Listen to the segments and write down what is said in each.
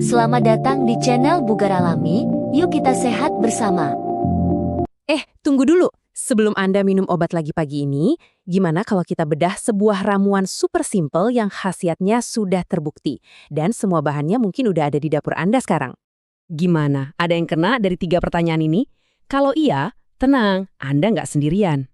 Selamat datang di channel Bugar Alami, yuk kita sehat bersama. Tunggu dulu. Sebelum Anda minum obat lagi pagi ini, gimana kalau kita bedah sebuah ramuan super simple yang khasiatnya sudah terbukti, dan semua bahannya mungkin udah ada di dapur Anda sekarang? Gimana? Ada yang kena dari 3 pertanyaan ini? Kalau iya, tenang, Anda nggak sendirian.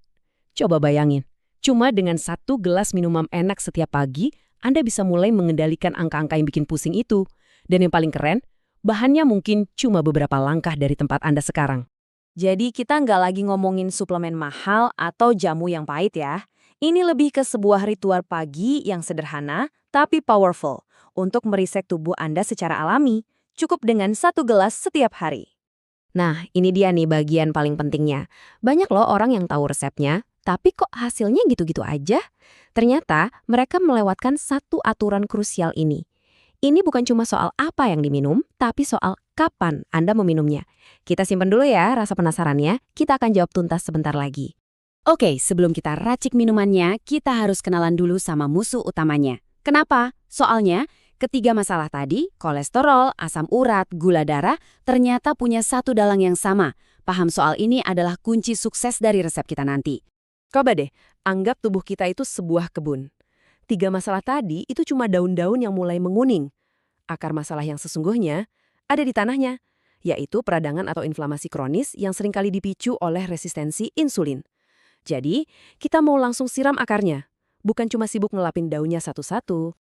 Coba bayangin, cuma dengan 1 gelas minuman enak setiap pagi, Anda bisa mulai mengendalikan angka-angka yang bikin pusing itu. Dan yang paling keren, bahannya mungkin cuma beberapa langkah dari tempat Anda sekarang. Jadi kita nggak lagi ngomongin suplemen mahal atau jamu yang pahit ya. Ini lebih ke sebuah ritual pagi yang sederhana tapi powerful untuk mereset tubuh Anda secara alami. Cukup dengan 1 gelas setiap hari. Nah, ini dia nih bagian paling pentingnya. Banyak loh orang yang tahu resepnya, tapi kok hasilnya gitu-gitu aja? Ternyata mereka melewatkan satu aturan krusial ini. Ini bukan cuma soal apa yang diminum, tapi soal kapan Anda meminumnya. Kita simpen dulu ya rasa penasarannya, kita akan jawab tuntas sebentar lagi. Oke, sebelum kita racik minumannya, kita harus kenalan dulu sama musuh utamanya. Kenapa? Soalnya, ketiga masalah tadi, kolesterol, asam urat, gula darah, ternyata punya satu dalang yang sama. Paham soal ini adalah kunci sukses dari resep kita nanti. Coba deh, anggap tubuh kita itu sebuah kebun. 3 masalah tadi itu cuma daun-daun yang mulai menguning. Akar masalah yang sesungguhnya ada di tanahnya, yaitu peradangan atau inflamasi kronis yang seringkali dipicu oleh resistensi insulin. Jadi, kita mau langsung siram akarnya, bukan cuma sibuk ngelapin daunnya satu-satu.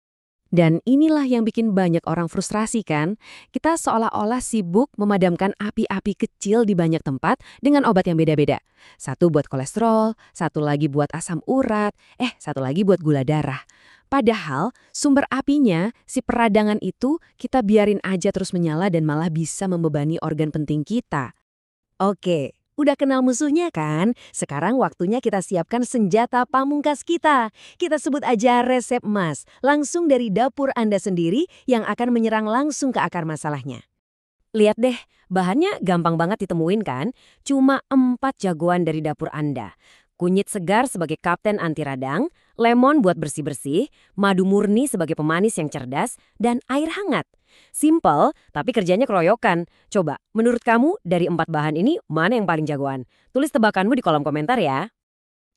Dan inilah yang bikin banyak orang frustrasi kan? Kita seolah-olah sibuk memadamkan api-api kecil di banyak tempat dengan obat yang beda-beda. Satu buat kolesterol, satu lagi buat asam urat, satu lagi buat gula darah. Padahal sumber apinya, si peradangan itu kita biarin aja terus menyala dan malah bisa membebani organ penting kita. Oke, udah kenal musuhnya kan? Sekarang waktunya kita siapkan senjata pamungkas kita. Kita sebut aja resep emas, langsung dari dapur Anda sendiri yang akan menyerang langsung ke akar masalahnya. Lihat deh, bahannya gampang banget ditemuin kan? Cuma 4 jagoan dari dapur Anda. Kunyit segar sebagai kapten anti radang, lemon buat bersih-bersih, madu murni sebagai pemanis yang cerdas, dan air hangat. Simple, tapi kerjanya keroyokan. Coba, menurut kamu dari 4 bahan ini mana yang paling jagoan? Tulis tebakanmu di kolom komentar ya.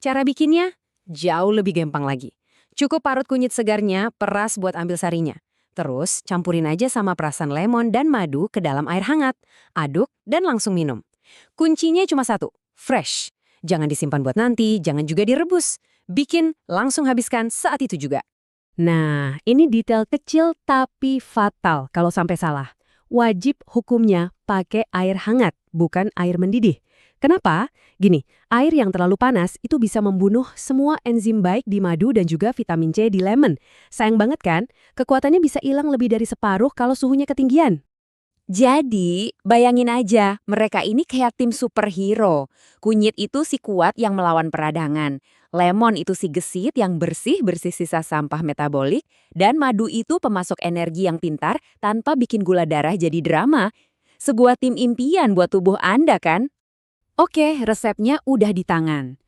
Cara bikinnya? Jauh lebih gampang lagi. Cukup parut kunyit segarnya, peras buat ambil sarinya. Terus, campurin aja sama perasan lemon dan madu ke dalam air hangat. Aduk dan langsung minum. Kuncinya cuma satu, fresh. Jangan disimpan buat nanti, jangan juga direbus. Bikin, langsung habiskan saat itu juga. Nah, ini detail kecil tapi fatal kalau sampai salah. Wajib hukumnya pakai air hangat, bukan air mendidih. Kenapa? Gini, air yang terlalu panas itu bisa membunuh semua enzim baik di madu dan juga vitamin C di lemon. Sayang banget kan? Kekuatannya bisa hilang lebih dari separuh kalau suhunya ketinggian. Jadi, bayangin aja, mereka ini kayak tim superhero. Kunyit itu si kuat yang melawan peradangan. Lemon itu si gesit yang bersih-bersih sisa sampah metabolik. Dan madu itu pemasok energi yang pintar tanpa bikin gula darah jadi drama. Sebuah tim impian buat tubuh Anda kan? Oke, resepnya udah di tangan.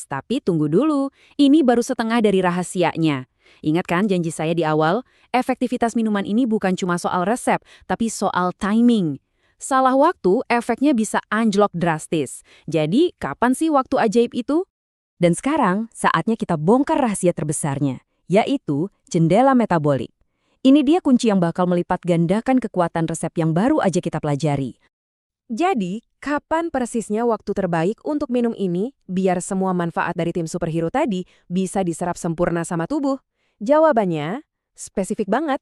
Tapi tunggu dulu. Ini baru setengah dari rahasianya. Ingat kan janji saya di awal? Efektivitas minuman ini bukan cuma soal resep, tapi soal timing. Salah waktu, efeknya bisa anjlok drastis. Jadi, kapan sih waktu ajaib itu? Dan sekarang, saatnya kita bongkar rahasia terbesarnya, yaitu jendela metabolik. Ini dia kunci yang bakal melipat gandakan kekuatan resep yang baru aja kita pelajari. Jadi, kapan persisnya waktu terbaik untuk minum ini biar semua manfaat dari tim superhero tadi bisa diserap sempurna sama tubuh? Jawabannya spesifik banget.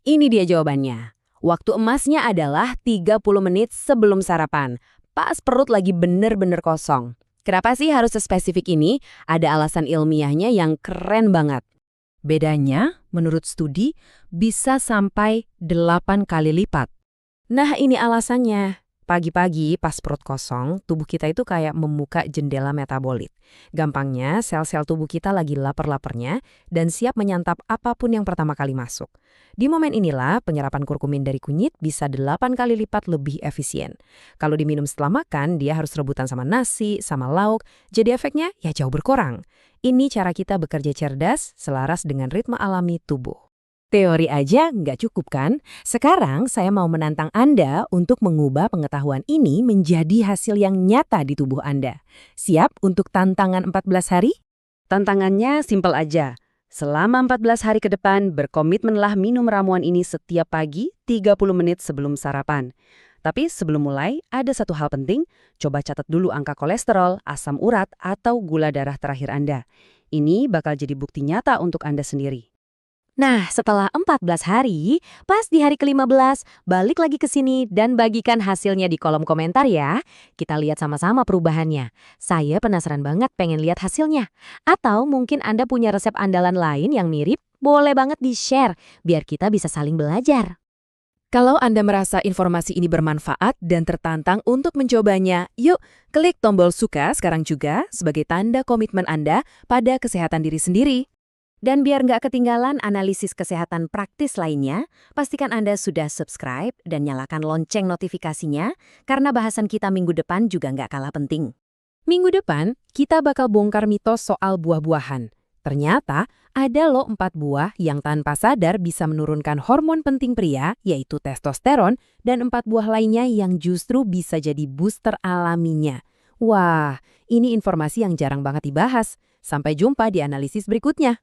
Ini dia jawabannya. Waktu emasnya adalah 30 menit sebelum sarapan. Pas perut lagi bener-bener kosong. Kenapa sih harus sespesifik ini? Ada alasan ilmiahnya yang keren banget. Bedanya, menurut studi, bisa sampai 8 kali lipat. Nah, ini alasannya. Pagi-pagi pas perut kosong, tubuh kita itu kayak membuka jendela metabolik. Gampangnya, sel-sel tubuh kita lagi lapar-laparnya dan siap menyantap apapun yang pertama kali masuk. Di momen inilah, penyerapan kurkumin dari kunyit bisa 8 kali lipat lebih efisien. Kalau diminum setelah makan, dia harus rebutan sama nasi, sama lauk, jadi efeknya ya jauh berkurang. Ini cara kita bekerja cerdas, selaras dengan ritme alami tubuh. Teori aja nggak cukup kan? Sekarang saya mau menantang Anda untuk mengubah pengetahuan ini menjadi hasil yang nyata di tubuh Anda. Siap untuk tantangan 14 hari? Tantangannya simpel aja. Selama 14 hari ke depan, berkomitmenlah minum ramuan ini setiap pagi 30 menit sebelum sarapan. Tapi sebelum mulai, ada satu hal penting, coba catat dulu angka kolesterol, asam urat, atau gula darah terakhir Anda. Ini bakal jadi bukti nyata untuk Anda sendiri. Nah, setelah 14 hari, pas di hari ke-15, balik lagi ke sini dan bagikan hasilnya di kolom komentar ya. Kita lihat sama-sama perubahannya. Saya penasaran banget pengen lihat hasilnya. Atau mungkin Anda punya resep andalan lain yang mirip, boleh banget di-share, biar kita bisa saling belajar. Kalau Anda merasa informasi ini bermanfaat dan tertantang untuk mencobanya, yuk klik tombol suka sekarang juga sebagai tanda komitmen Anda pada kesehatan diri sendiri. Dan biar nggak ketinggalan analisis kesehatan praktis lainnya, pastikan Anda sudah subscribe dan nyalakan lonceng notifikasinya, karena bahasan kita minggu depan juga nggak kalah penting. Minggu depan, kita bakal bongkar mitos soal buah-buahan. Ternyata, ada loh 4 buah yang tanpa sadar bisa menurunkan hormon penting pria, yaitu testosteron, dan 4 buah lainnya yang justru bisa jadi booster alaminya. Wah, ini informasi yang jarang banget dibahas. Sampai jumpa di analisis berikutnya.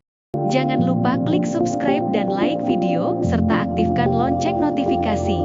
Jangan lupa klik subscribe dan like video, serta aktifkan lonceng notifikasi.